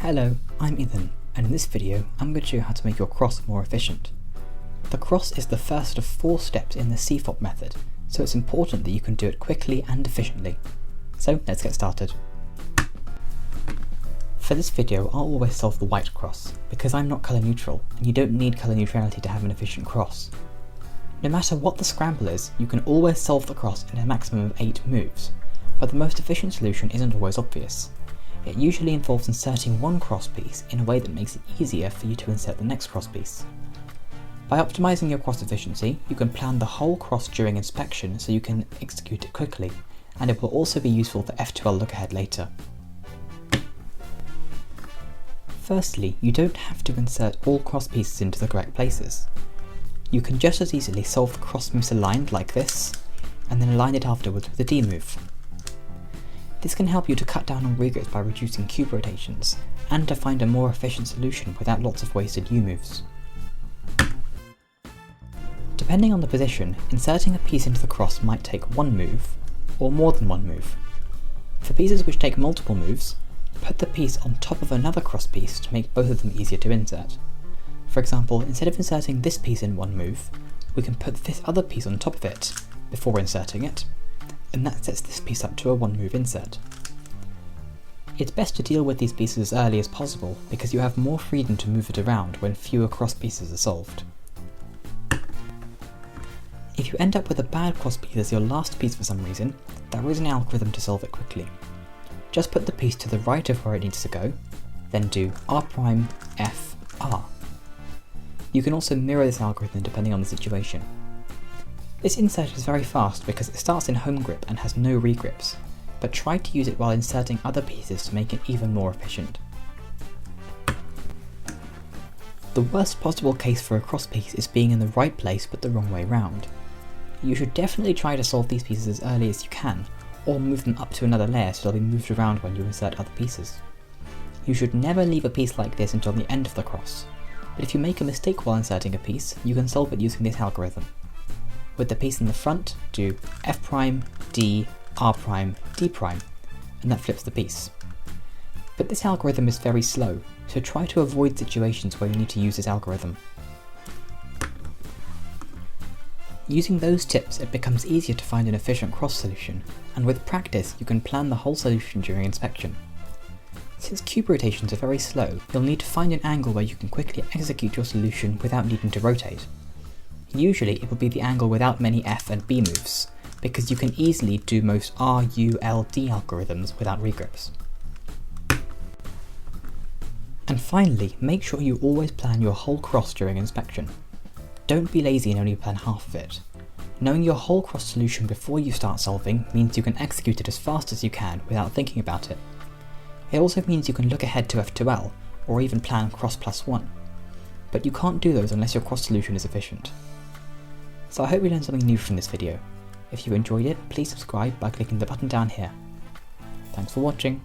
Hello, I'm Ethan, and in this video I'm going to show you how to make your cross more efficient. The cross is the first of 4 steps in the CFOP method, so it's important that you can do it quickly and efficiently. So let's get started. For this video I'll always solve the white cross, because I'm not colour neutral, and you don't need colour neutrality to have an efficient cross. No matter what the scramble is, you can always solve the cross in a maximum of 8 moves, but the most efficient solution isn't always obvious. It usually involves inserting one cross piece in a way that makes it easier for you to insert the next cross piece. By optimising your cross efficiency, you can plan the whole cross during inspection so you can execute it quickly, and it will also be useful for F2L look ahead later. Firstly, you don't have to insert all cross pieces into the correct places. You can just as easily solve the cross moves aligned like this, and then align it afterwards with a D move. This can help you to cut down on regrips by reducing cube rotations, and to find a more efficient solution without lots of wasted U moves. Depending on the position, inserting a piece into the cross might take one move, or more than one move. For pieces which take multiple moves, put the piece on top of another cross piece to make both of them easier to insert. For example, instead of inserting this piece in one move, we can put this other piece on top of it before inserting it, and that sets this piece up to a one move insert. It's best to deal with these pieces as early as possible because you have more freedom to move it around when fewer cross pieces are solved. If you end up with a bad cross piece as your last piece for some reason, there is an algorithm to solve it quickly. Just put the piece to the right of where it needs to go, then do R', F, R. You can also mirror this algorithm depending on the situation. This insert is very fast because it starts in home grip and has no regrips, but try to use it while inserting other pieces to make it even more efficient. The worst possible case for a cross piece is being in the right place but the wrong way round. You should definitely try to solve these pieces as early as you can, or move them up to another layer so they'll be moved around when you insert other pieces. You should never leave a piece like this until the end of the cross, but if you make a mistake while inserting a piece, you can solve it using this algorithm. With the piece in the front, do F', D, R', D', and that flips the piece. But this algorithm is very slow, so try to avoid situations where you need to use this algorithm. Using those tips, it becomes easier to find an efficient cross solution, and with practice you can plan the whole solution during inspection. Since cube rotations are very slow, you'll need to find an angle where you can quickly execute your solution without needing to rotate. Usually it will be the angle without many F and B moves, because you can easily do most R, U, L, D algorithms without regrips. And finally, make sure you always plan your whole cross during inspection. Don't be lazy and only plan half of it. Knowing your whole cross solution before you start solving means you can execute it as fast as you can without thinking about it. It also means you can look ahead to F2L, or even plan cross plus 1. But you can't do those unless your cross solution is efficient. So I hope you learned something new from this video. If you enjoyed it, please subscribe by clicking the button down here. Thanks for watching.